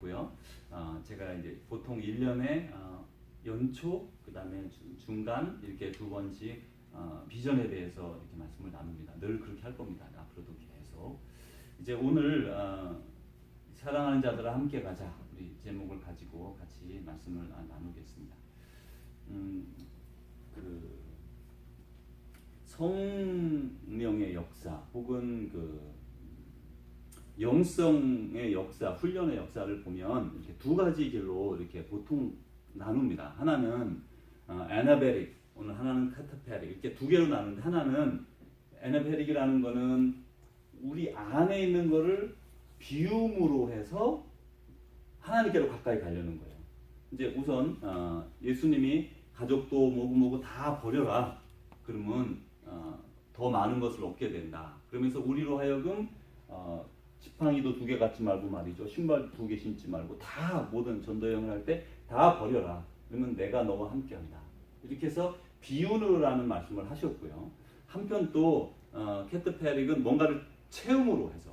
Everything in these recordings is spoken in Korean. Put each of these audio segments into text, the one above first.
고요. 제가 이제 보통 1년에 연초, 그 다음에 중간 이렇게 두 번씩 비전에 대해서 이렇게 말씀을 나눕니다. 늘 그렇게 할 겁니다. 앞으로도 계속. 이제 오늘 사랑하는 자들아 함께 가자, 우리 제목을 가지고 같이 말씀을 나누겠습니다. 그 성령의 역사 혹은 그 영성의 역사, 훈련의 역사를 보면 이렇게 두 가지 길로 이렇게 보통 나눕니다. 하나는 애나베릭, 오늘 하나는 카타페릭, 이렇게 두 개로 나누는데, 하나는 애나베릭이라는 거는 우리 안에 있는 거를 비움으로 해서 하나님께로 가까이 가려는 거예요. 이제 우선 예수님이 가족도 뭐고 다 버려라, 그러면 더 많은 것을 얻게 된다. 그러면서 우리로 하여금 지팡이도 2개 갖지 말고 말이죠. 신발 2개 신지 말고 다 모든 전도 여행을 할 때 다 버려라. 그러면 내가 너와 함께한다. 이렇게 해서 비유라는 말씀을 하셨고요. 한편 또 캐트 페릭은 뭔가를 체험으로 해서,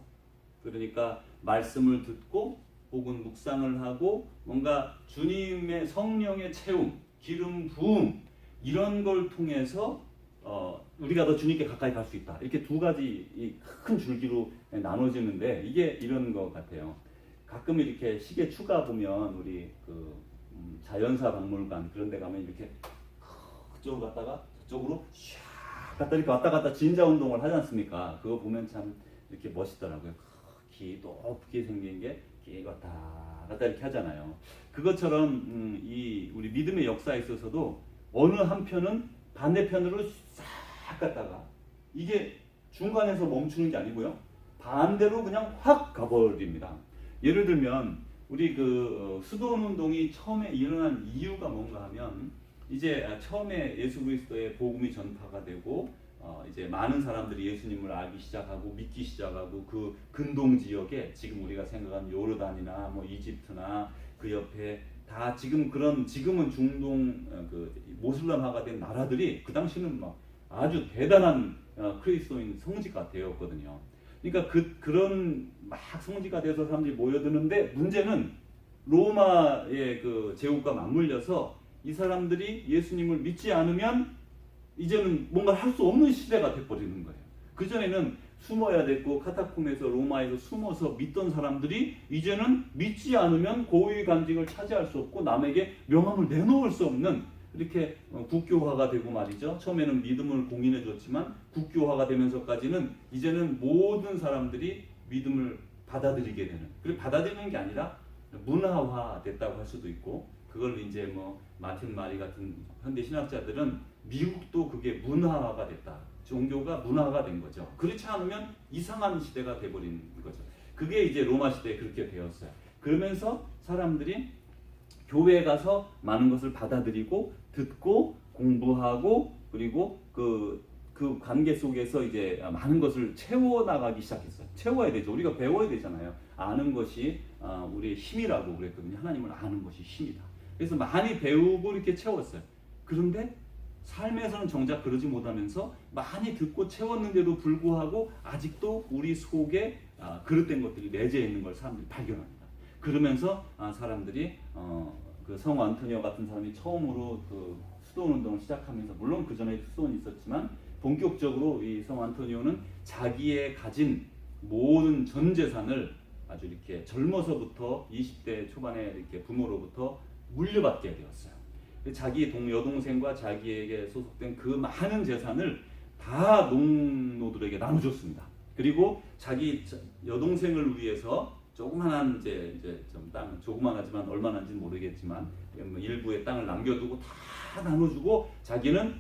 그러니까 말씀을 듣고 혹은 묵상을 하고 뭔가 주님의 성령의 체험, 기름 부음, 이런 걸 통해서 우리가 더 주님께 가까이 갈 수 있다. 이렇게 두 가지 큰 줄기로 나눠지는데, 이게 이런 것 같아요. 가끔 이렇게 시계 추가 보면 우리 자연사 박물관 그런 데 가면 이렇게 그쪽으로 갔다가 저쪽으로 샥 갔다 이렇게 왔다 갔다 진자 운동을 하지 않습니까? 그거 보면 참 이렇게 멋있더라고요. 기 높게 생긴 게 왔다 갔다 이렇게 하잖아요. 그것처럼 이 우리 믿음의 역사에 있어서도 어느 한편은 반대편으로 싹 갔다가 이게 중간에서 멈추는 게 아니고요, 반대로 그냥 확 가버립니다. 예를 들면 우리 수도원 운동이 처음에 일어난 이유가 뭔가 하면, 이제 처음에 예수 그리스도의 복음이 전파가 되고 이제 많은 사람들이 예수님을 알기 시작하고 믿기 시작하고, 그 근동 지역에 지금 우리가 생각하는 요르단이나 뭐 이집트나 그 옆에 다 지금은 중동 모슬람화가 된 나라들이 그 당시는 막 아주 대단한 그리스도인 성지가 되었거든요. 그러니까 그런 막 성지가 돼서 사람들이 모여드는데, 문제는 로마의 제국과 맞물려서 이 사람들이 예수님을 믿지 않으면 이제는 뭔가 할 수 없는 시대가 돼버리는 거예요. 그전에는 숨어야 됐고 카타콤에서 로마에서 숨어서 믿던 사람들이 이제는 믿지 않으면 고위 간직을 차지할 수 없고 남에게 명함을 내놓을 수 없는, 이렇게 국교화가 되고 말이죠. 처음에는 믿음을 공인해 줬지만 국교화가 되면서까지는 이제는 모든 사람들이 믿음을 받아들이게 되는, 그리고 받아들이는 게 아니라 문화화 됐다고 할 수도 있고, 그걸 이제 뭐 마틴 마리 같은 현대 신학자들은 미국도 그게 문화화가 됐다, 종교가 문화가 된 거죠. 그렇지 않으면 이상한 시대가 돼버린 거죠. 그게 이제 로마 시대에 그렇게 되었어요. 그러면서 사람들이 교회에 가서 많은 것을 받아들이고 듣고 공부하고, 그리고 그 관계 속에서 이제 많은 것을 채워나가기 시작했어요. 채워야 되죠. 우리가 배워야 되잖아요. 아는 것이 우리의 힘이라고 그랬거든요. 하나님을 아는 것이 힘이다. 그래서 많이 배우고 이렇게 채웠어요. 그런데 삶에서는 정작 그러지 못하면서 많이 듣고 채웠는데도 불구하고 아직도 우리 속에 그릇된 것들이 내재해 있는 걸 사람들이 발견합니다. 그러면서 사람들이 성 안토니오 같은 사람이 처음으로 수도원 운동을 시작하면서, 물론 그 전에 수도원이 있었지만 본격적으로 이 성 안토니오는 자기의 가진 모든 전 재산을 아주 이렇게 젊어서부터 20대 초반에 이렇게 부모로부터 물려받게 되었어요. 자기 여동생과 자기에게 소속된 그 많은 재산을 다 농노들에게 나눠줬습니다. 그리고 자기 여동생을 위해서 조그만한 이제 좀 땅, 조그만하지만 얼마나인지는 모르겠지만 일부의 땅을 남겨두고 다 나눠주고 자기는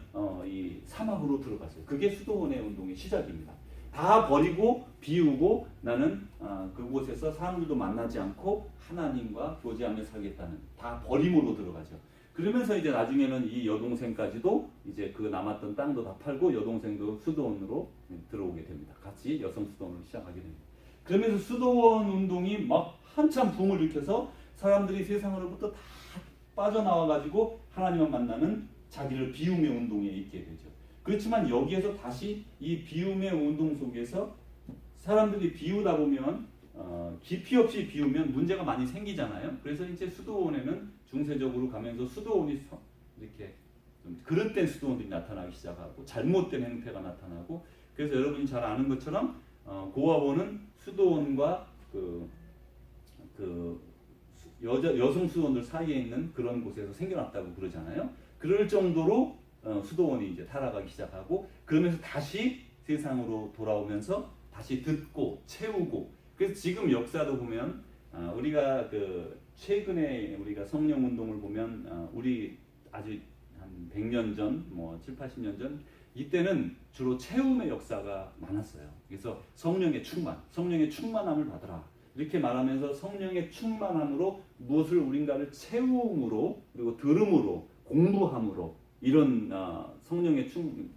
이 사막으로 들어갔어요. 그게 수도원의 운동의 시작입니다. 다 버리고 비우고 나는 그곳에서 사람들도 만나지 않고 하나님과 교제하며 살겠다는, 다 버림으로 들어가죠. 그러면서 이제 나중에는 이 여동생까지도 이제 그 남았던 땅도 다 팔고 여동생도 수도원으로 들어오게 됩니다. 같이 여성 수도원을 시작하게 됩니다. 그러면서 수도원 운동이 막 한참 붐을 일으켜서 사람들이 세상으로부터 다 빠져나와가지고 하나님을 만나는 자기를 비움의 운동에 있게 되죠. 그렇지만 여기에서 다시 이 비움의 운동 속에서 사람들이 비우다 보면 깊이 없이 비우면 문제가 많이 생기잖아요. 그래서 이제 수도원에는 중세적으로 가면서 수도원이 이렇게 좀 그릇된 수도원들이 나타나기 시작하고 잘못된 행태가 나타나고, 그래서 여러분이 잘 아는 것처럼 고아원은 수도원과 여성 수도원들 사이에 있는 그런 곳에서 생겨났다고 그러잖아요. 그럴 정도로 수도원이 이제 타락하기 시작하고, 그러면서 다시 세상으로 돌아오면서 다시 듣고 채우고. 그래서 지금 역사도 보면 우리가 최근에 우리가 성령 운동을 보면 우리 아주 한 100년 전, 뭐 7, 80년 전 이때는 주로 채움의 역사가 많았어요. 그래서 성령의 충만함을 받으라. 이렇게 말하면서 성령의 충만함으로 무엇을 우리가를 채움으로, 그리고 들음으로, 공부함으로, 이런 성령의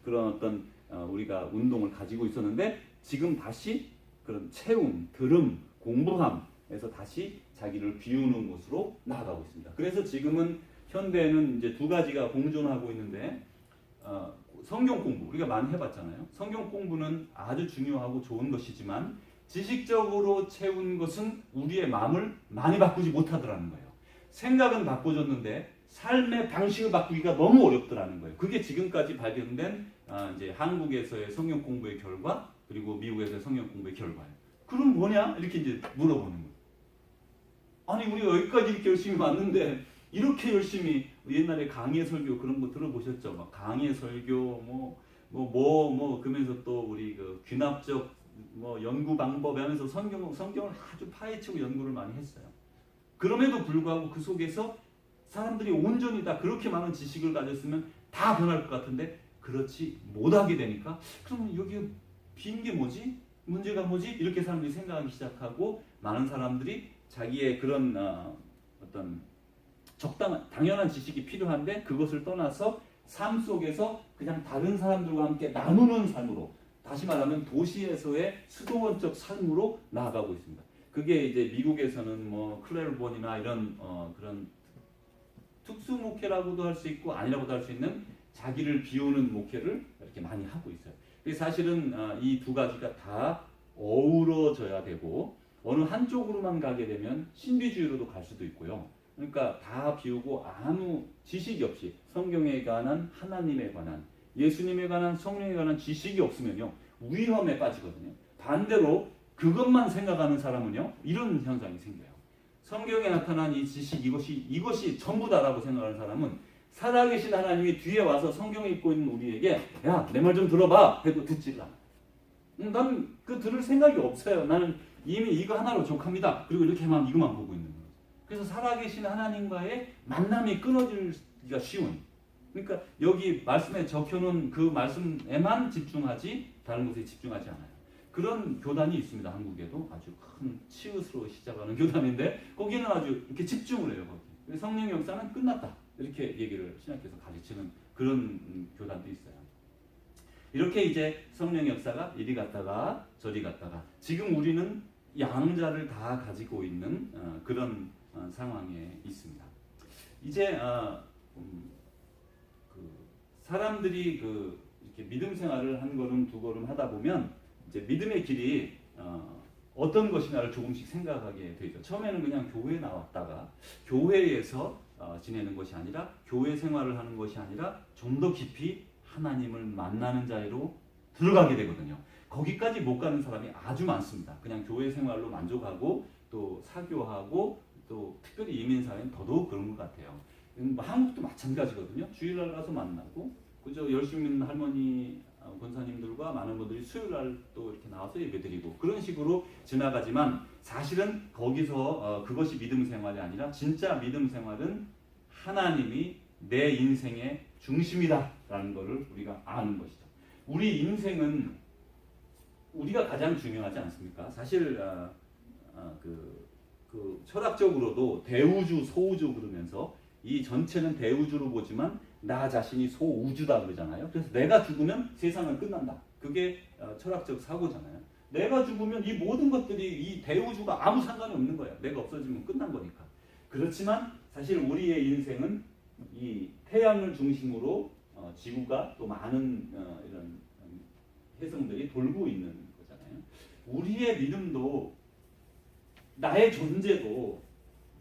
그런 어떤 우리가 운동을 가지고 있었는데, 지금 다시 그런 채움, 들음, 공부함에서 다시 자기를 비우는 곳으로 나아가고 있습니다. 그래서 지금은 현대에는 이제 두 가지가 공존하고 있는데, 성경 공부 우리가 많이 해봤잖아요. 성경 공부는 아주 중요하고 좋은 것이지만 지식적으로 채운 것은 우리의 마음을 많이 바꾸지 못하더라는 거예요. 생각은 바꿔줬는데 삶의 방식을 바꾸기가 너무 어렵더라는 거예요. 그게 지금까지 발견된 이제 한국에서의 성경 공부의 결과, 그리고 미국에서의 성경 공부의 결과예요. 그럼 뭐냐? 이렇게 이제 물어보는 거예요. 아니 우리 여기까지 이렇게 열심히 왔는데 이렇게 열심히, 옛날에 강의 설교 그런 거 들어보셨죠? 막 강의 설교 그러면서 또 우리 귀납적 연구 방법 하면서 성경을 아주 파헤치고 연구를 많이 했어요. 그럼에도 불구하고 그 속에서 사람들이 온전히 다 그렇게 많은 지식을 가졌으면 다 변할 것 같은데 그렇지 못하게 되니까, 그럼 여기 빈 게 뭐지? 문제가 뭐지? 이렇게 사람들이 생각하기 시작하고, 많은 사람들이 자기의 그런 어떤 당연한 지식이 필요한데 그것을 떠나서 삶 속에서 그냥 다른 사람들과 함께 나누는 삶으로, 다시 말하면 도시에서의 수도원적 삶으로 나아가고 있습니다. 그게 이제 미국에서는 뭐 클레르본이나 이런 그런 특수 목회라고도 할 수 있고 아니라고도 할 수 있는 자기를 비우는 목회를 이렇게 많이 하고 있어요. 사실은 이 두 가지가 다 어우러져야 되고, 어느 한쪽으로만 가게 되면 신비주의로도 갈 수도 있고요. 그러니까 다 비우고 아무 지식이 없이 성경에 관한, 하나님에 관한, 예수님에 관한, 성령에 관한 지식이 없으면요 위험에 빠지거든요. 반대로 그것만 생각하는 사람은요 이런 현상이 생겨요. 성경에 나타난 이 지식, 이것이 전부다라고 생각하는 사람은 살아계신 하나님이 뒤에 와서 성경에 읽고 있는 우리에게 야, 내 말 좀 들어봐 해도 듣질 않아요. 나는 들을 생각이 없어요. 나는 이미 이거 하나로 족합니다. 그리고 이렇게만 이것만 보고 있는 거예요. 그래서 살아계신 하나님과의 만남이 끊어지기가 쉬운, 그러니까 여기 말씀에 적혀놓은 그 말씀에만 집중하지 다른 곳에 집중하지 않아요. 그런 교단이 있습니다. 한국에도 아주 큰 치읓으로 시작하는 교단인데 거기는 아주 이렇게 집중을 해요. 거기 성령 역사는 끝났다 이렇게 얘기를 신학교에서 가르치는 그런 교단도 있어요. 이렇게 이제 성령 역사가 이리 갔다가 저리 갔다가, 지금 우리는 양자를 다 가지고 있는 그런 상황에 있습니다. 이제 사람들이 이렇게 믿음 생활을 한 걸음 두 걸음 하다 보면 이제 믿음의 길이 어떤 것이냐를 조금씩 생각하게 되죠. 처음에는 그냥 교회에 나왔다가 교회에서 지내는 것이 아니라, 교회 생활을 하는 것이 아니라 좀 더 깊이 하나님을 만나는 자리로 들어가게 되거든요. 거기까지 못 가는 사람이 아주 많습니다. 그냥 교회 생활로 만족하고 또 사교하고 또 특별히 이민사회는 더더욱 그런 것 같아요. 한국도 마찬가지거든요. 주일날 가서 만나고, 그저 열심히 있는 할머니, 권사님들과 많은 분들이 수요일날 또 이렇게 나와서 예배드리고, 그런 식으로 지나가지만 사실은 거기서 그것이 믿음 생활이 아니라, 진짜 믿음 생활은 하나님이 내 인생의 중심이다라는 것을 우리가 아는 것이죠. 우리 인생은 우리가 가장 중요하지 않습니까? 사실 철학적으로도 대우주, 소우주 그러면서 이 전체는 대우주로 보지만 나 자신이 소우주다 그러잖아요. 그래서 내가 죽으면 세상은 끝난다. 그게 철학적 사고잖아요. 내가 죽으면 이 모든 것들이, 이 대우주가 아무 상관이 없는 거예요. 내가 없어지면 끝난 거니까. 그렇지만 사실 우리의 인생은 이 태양을 중심으로 지구가 또 많은 이런 혜성들이 돌고 있는 거잖아요. 우리의 믿음도 나의 존재도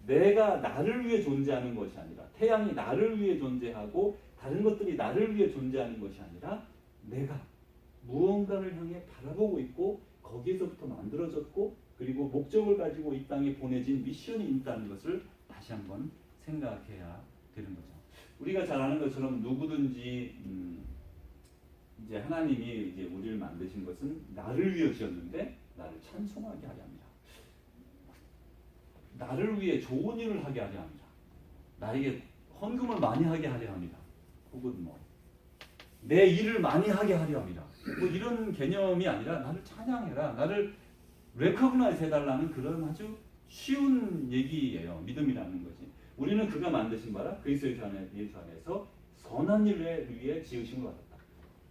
내가 나를 위해 존재하는 것이 아니라 태양이 나를 위해 존재하고 다른 것들이 나를 위해 존재하는 것이 아니라 내가 무언가를 향해 바라보고 있고 거기에서부터 만들어졌고 그리고 목적을 가지고 이 땅에 보내진 미션이 있다는 것을 다시 한번 생각해야 되는 거죠. 우리가 잘 아는 것처럼 누구든지 이제 하나님이 이제 우리를 만드신 것은 나를 위해 지었는데 나를 찬송하게 하려 합니다. 나를 위해 좋은 일을 하게 하려 합니다. 나에게 헌금을 많이 하게 하려 합니다. 혹은 뭐 내 일을 많이 하게 하려 합니다. 뭐 이런 개념이 아니라 나를 찬양해라, 나를 레커그나이즈 해달라는 그런 아주 쉬운 얘기예요. 믿음이라는 것이. 우리는 그가 만드신 바라 그리스도 예수 안에서 선한 일을 위해 지으심을 받았다.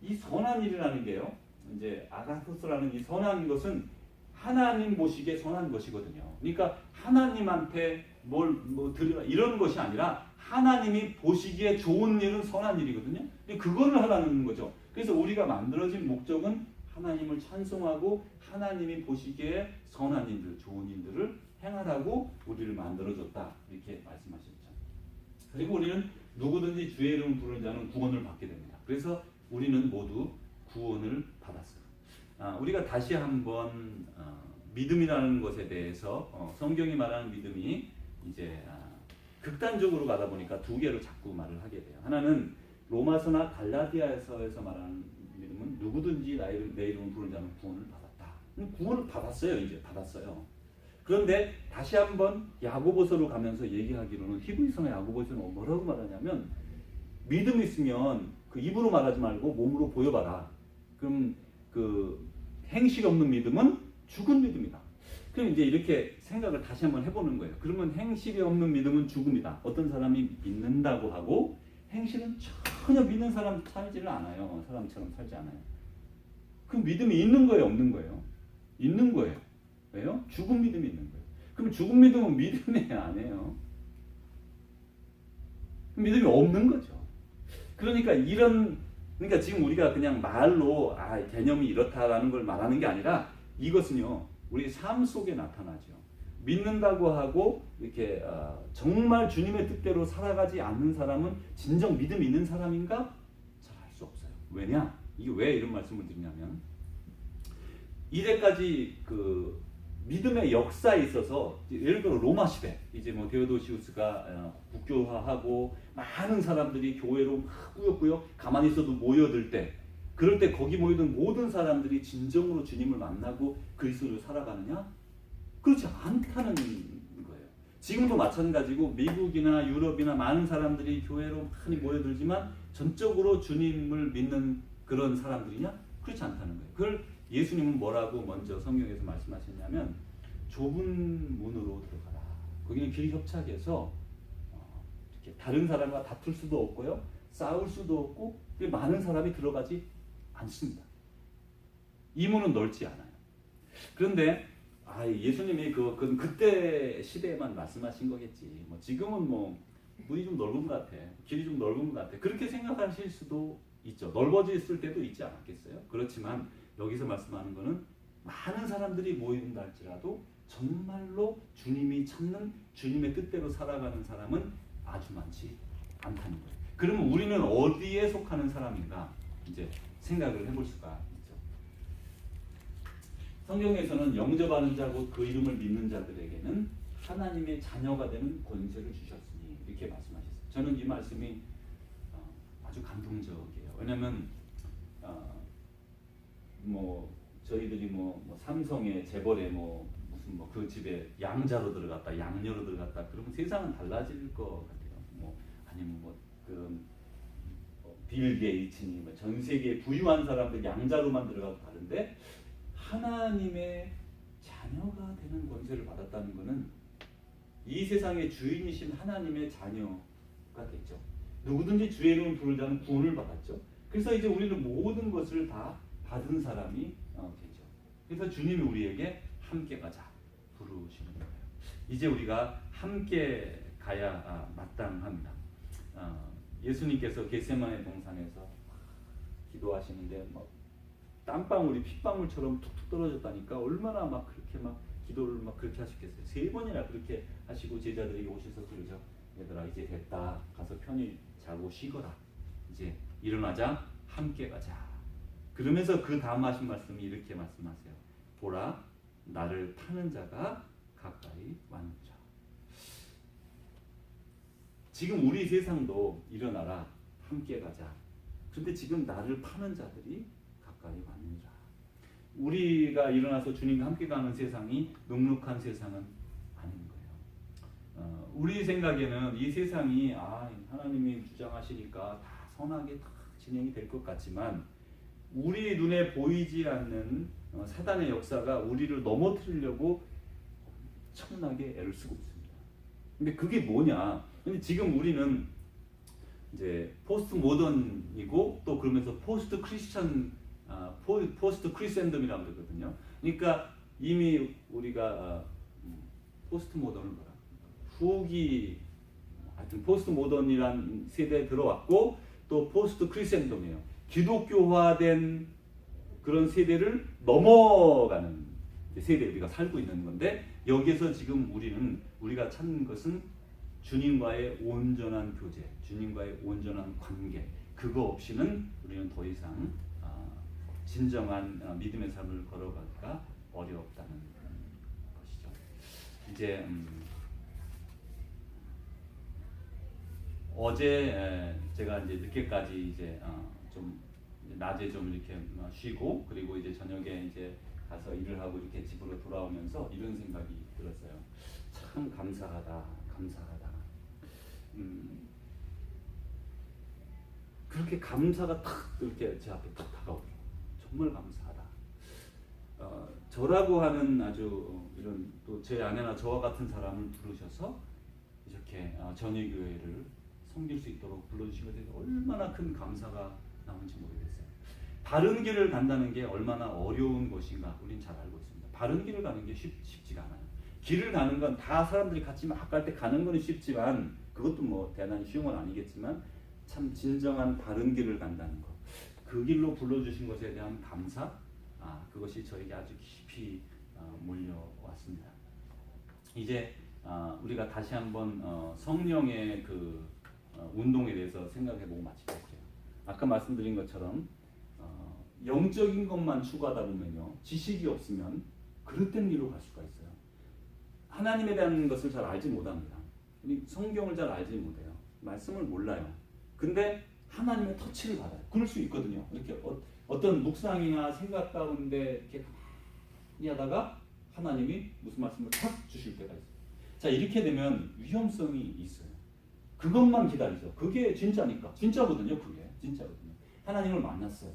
이 선한 일이라는 게요, 이제 아가토스라는 이 선한 것은 하나님 보시기에 선한 것이거든요. 그러니까 하나님한테 뭐 드리라 이런 것이 아니라 하나님이 보시기에 좋은 일은 선한 일이거든요. 그거를 하라는 거죠. 그래서 우리가 만들어진 목적은 하나님을 찬송하고 하나님이 보시기에 선한 일들, 좋은 일들을 행하라고 우리를 만들어줬다. 이렇게 말씀하셨죠. 그리고 우리는 누구든지 주의 이름을 부르는 자는 구원을 받게 됩니다. 그래서 우리는 모두 구원을 받았어요. 우리가 다시 한번 믿음이라는 것에 대해서 성경이 말하는 믿음이 이제 극단적으로 가다 보니까 두 개로 자꾸 말을 하게 돼요. 하나는 로마서나 갈라디아서에서 말하는 믿음은 누구든지 내 이름을 부르는 자는 구원을 받았다. 구원을 받았어요. 이제 받았어요. 그런데 다시 한번 야고보서로 가면서 얘기하기로는 히브리서나 야고보서는 뭐라고 말하냐면 믿음이 있으면 그 입으로 말하지 말고 몸으로 보여봐라. 그럼 그 행실 없는 믿음은 죽은 믿음이다. 그럼 이제 이렇게 생각을 다시 한번 해보는 거예요. 그러면 행실이 없는 믿음은 죽음이다. 어떤 사람이 믿는다고 하고 행실은 전혀 믿는 사람 살지를 않아요. 사람처럼 살지 않아요. 그럼 믿음이 있는 거예요, 없는 거예요? 있는 거예요. 왜요? 죽은 믿음이 있는 거예요. 그럼 죽은 믿음은 믿음이 아니에요. 믿음이 없는 거죠. 그러니까 지금 우리가 그냥 말로 개념이 이렇다라는 걸 말하는 게 아니라 이것은요, 우리 삶 속에 나타나죠. 믿는다고 하고 이렇게 정말 주님의 뜻대로 살아가지 않는 사람은 진정 믿음이 있는 사람인가? 잘 알 수 없어요. 왜냐? 이게 왜 이런 말씀을 드리냐면 이때까지 그 믿음의 역사에 있어서 예를 들어 로마 시대 이제 뭐 데오도시우스가 국교화하고 많은 사람들이 교회로 막 꾸역꾸역 가만히 있어도 모여들 때 그럴 때 거기 모이던 모든 사람들이 진정으로 주님을 만나고 그리스도를 살아가느냐? 그렇지 않다는 거예요. 지금도 마찬가지고 미국이나 유럽이나 많은 사람들이 교회로 많이 모여들지만 전적으로 주님을 믿는 그런 사람들이냐? 그렇지 않다는 거예요. 그걸 예수님은 뭐라고 먼저 성경에서 말씀하셨냐면 좁은 문으로 들어가라. 거기는 길협착해서 이렇게 다른 사람과 다툴 수도 없고요. 싸울 수도 없고 많은 사람이 들어가지 않습니다. 이 문은 넓지 않아요. 그런데 예수님이 그때 시대에만 말씀하신 거겠지. 뭐 지금은 뭐 문이 좀 넓은 것 같아. 길이 좀 넓은 것 같아. 그렇게 생각하실 수도 있죠. 넓어졌을 때도 있지 않았겠어요? 그렇지만 여기서 말씀하는 거는 많은 사람들이 모인다 할지라도 정말로 주님이 찾는 주님의 뜻대로 살아가는 사람은 아주 많지 않다는 거예요. 그러면 우리는 어디에 속하는 사람인가 이제 생각을 해볼 수가 있죠. 성경에서는 영접하는 자고 그 이름을 믿는 자들에게는 하나님의 자녀가 되는 권세를 주셨으니 이렇게 말씀하셨어요. 저는 이 말씀이 아주 감동적이에요. 왜냐하면 뭐 저희들이 뭐 삼성의 재벌의 무슨 그 집에 양자로 들어갔다, 양녀로 들어갔다, 그러면 세상은 달라질 것 같아요. 아니면 빌 게이츠니 전 세계 부유한 사람들 양자로만 들어가도 다른데 하나님의 자녀가 되는 권세를 받았다는 것은 이 세상의 주인이신 하나님의 자녀가 됐죠. 누구든지 주의 이름을 부르는 자는 구원을 받았죠. 그래서 이제 우리는 모든 것을 다 받은 사람이 되죠. 그래서 주님이 우리에게 함께 가자 부르시는 거예요. 이제 우리가 함께 가야 마땅합니다. 예수님께서 겟세마네 동산에서 기도하시는데 땀방울이 핏방울처럼 툭툭 떨어졌다니까 얼마나 막 그렇게 막 기도를 막 그렇게 하셨겠어요? 3번이나 그렇게 하시고 제자들에게 오셔서 그러죠. 얘들아 이제 됐다. 가서 편히 자고 쉬거라. 이제 일어나자. 함께 가자. 그러면서 그 다음 하신 말씀이 이렇게 말씀하세요. 보라 나를 파는 자가 가까이 왔느니라. 지금 우리 세상도 일어나라. 함께 가자. 그런데 지금 나를 파는 자들이 가까이 왔느니라. 우리가 일어나서 주님과 함께 가는 세상이 눅눅한 세상은 아닌 거예요. 우리 생각에는 이 세상이 하나님이 주장하시니까 다 선하게 다 진행이 될 것 같지만 우리 눈에 보이지 않는 사단의 역사가 우리를 넘어뜨리려고 엄청나게 애를 쓰고 있습니다. 근데 그게 뭐냐? 근데 지금 우리는 이제 포스트 모던이고 또 그러면서 포스트 크리스천 포스트 크리스앤덤이라고 그러거든요. 그러니까 이미 우리가 포스트 모던을 뭐라 후기 하여튼 포스트 모던이란 세대에 들어왔고 또 포스트 크리스앤덤이에요. 기독교화된 그런 세대를 넘어가는 세대에 우리가 살고 있는 건데 여기에서 지금 우리가 찾는 것은 주님과의 온전한 교제, 주님과의 온전한 관계 그거 없이는 우리는 더 이상 진정한 믿음의 삶을 걸어가기가 어렵다는 것이죠. 이제 어제 제가 이제 늦게까지 이제 좀 낮에 좀 이렇게 쉬고 그리고 이제 저녁에 이제 가서 일을 하고 이렇게 집으로 돌아오면서 이런 생각이 들었어요. 참 감사하다. 그렇게 감사가 탁 이렇게 제 앞에 딱 다가오더라고요. 정말 감사하다. 저라고 하는 아주 이런 또 제 아내나 저와 같은 사람을 부르셔서 이렇게 전의교회를 섬길 수 있도록 불러주신 것에 얼마나 큰 감사가 나오는지 모르겠어요. 바른 길을 간다는 게 얼마나 어려운 것인가 우린 잘 알고 있습니다. 바른 길을 가는 게 쉽지가 않아요. 길을 가는 건 다 사람들이 같이 막 갈 때 가는 건 쉽지만 그것도 뭐 대단히 쉬운 건 아니겠지만 참 진정한 바른 길을 간다는 것. 그 길로 불러주신 것에 대한 감사 그것이 저에게 아주 깊이 몰려왔습니다. 이제 우리가 다시 한번 성령의 그 운동에 대해서 생각해보고 마치겠어요. 아까 말씀드린 것처럼 영적인 것만 추구하다 보면요 지식이 없으면 그릇된 길로 갈 수가 있어요. 하나님에 대한 것을 잘 알지 못합니다. 성경을 잘 알지 못해요. 말씀을 몰라요. 근데 하나님의 터치를 받아요. 그럴 수 있거든요. 이렇게 어떤 묵상이나 생각 가운데 이렇게 가만히 하다가 하나님이 무슨 말씀을 탁 주실 때가 있어요. 자 이렇게 되면 위험성이 있어요. 그것만 기다리죠. 그게 진짜니까. 진짜거든요. 그게 진짜거든요. 하나님을 만났어요.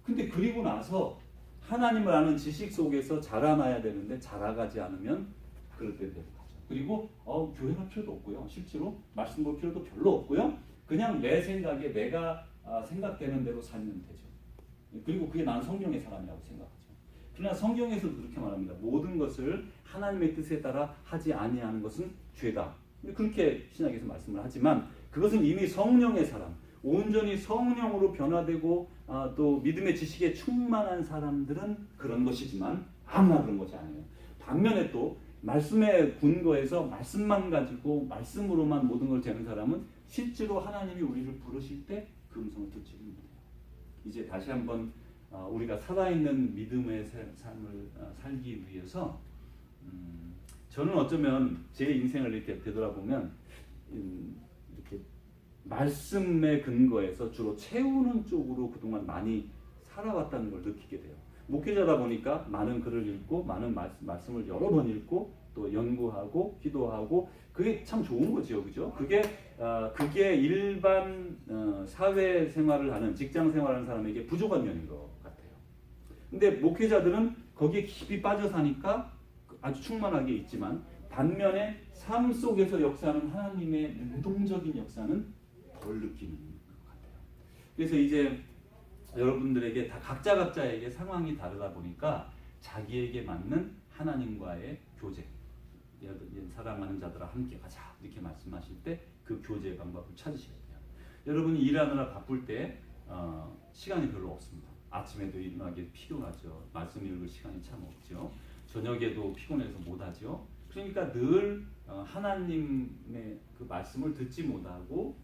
근데 그리고 나서 하나님을 아는 지식 속에서 자라나야 되는데 자라가지 않으면 그럴 때 되고 가죠. 그리고 교회 갈 필요도 없고요. 실제로 말씀 볼 필요도 별로 없고요. 그냥 내 생각에 내가 생각되는 대로 살면 되죠. 그리고 그게 난 성령의 사람이라고 생각하죠. 그러나 성경에서도 그렇게 말합니다. 모든 것을 하나님의 뜻에 따라 하지 아니하는 것은 죄다. 그렇게 신약에서 말씀을 하지만 그것은 이미 성령의 사람, 온전히 성령으로 변화되고 또 믿음의 지식에 충만한 사람들은 그런 것이지만 아무나 그런 것이 아니에요. 반면에 또 말씀의 근거에서 말씀만 가지고 말씀으로만 모든 걸 되는 사람은 실제로 하나님이 우리를 부르실 때 그 음성을 듣지 못해요. 이제 다시 한번 우리가 살아있는 믿음의 삶을 살기 위해서 저는 어쩌면 제 인생을 이렇게 되돌아보면 이렇게 말씀의 근거에서 주로 채우는 쪽으로 그동안 많이 살아왔다는 걸 느끼게 돼요. 목회자다 보니까 많은 글을 읽고 많은 말씀을 여러 번 읽고 또 연구하고 기도하고 그게 참 좋은 거죠, 그죠? 그게 일반 사회 생활을 하는 직장 생활하는 사람에게 부족한 면인 것 같아요. 근데 목회자들은 거기에 깊이 빠져 사니까 아주 충만하게 있지만 반면에 삶 속에서 역사하는 하나님의 능동적인 역사는 덜 느끼는 것 같아요. 그래서 이제 여러분들에게 다 각자에게 상황이 다르다 보니까 자기에게 맞는 하나님과의 교제, 사랑하는 자들아 함께 가자 이렇게 말씀하실 때 그 교제 방법을 찾으셔야 돼요. 여러분이 일하느라 바쁠 때 시간이 별로 없습니다. 아침에도 일어나기 피곤하죠. 말씀 읽을 시간이 참 없죠. 저녁에도 피곤해서 못하죠. 그러니까 늘 하나님의 그 말씀을 듣지 못하고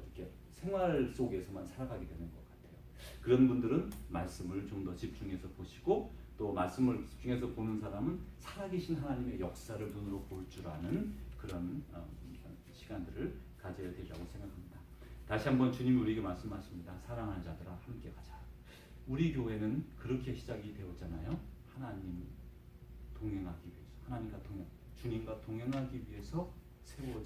이렇게 생활 속에서만 살아가게 되는 것 같아요. 그런 분들은 말씀을 좀 더 집중해서 보시고, 또 말씀을 집중해서 보는 사람은 살아계신 하나님의 역사를 눈으로 볼 줄 아는 그런 시간들을 가져야 되리라고 생각합니다. 다시 한번 주님이 우리에게 말씀하십니다. 사랑하는 자들아 함께 가자. 우리 교회는 그렇게 시작이 되었잖아요. 하나님 동행하기 위해서, 하나님과 주님과 동행하기 위해서 세워진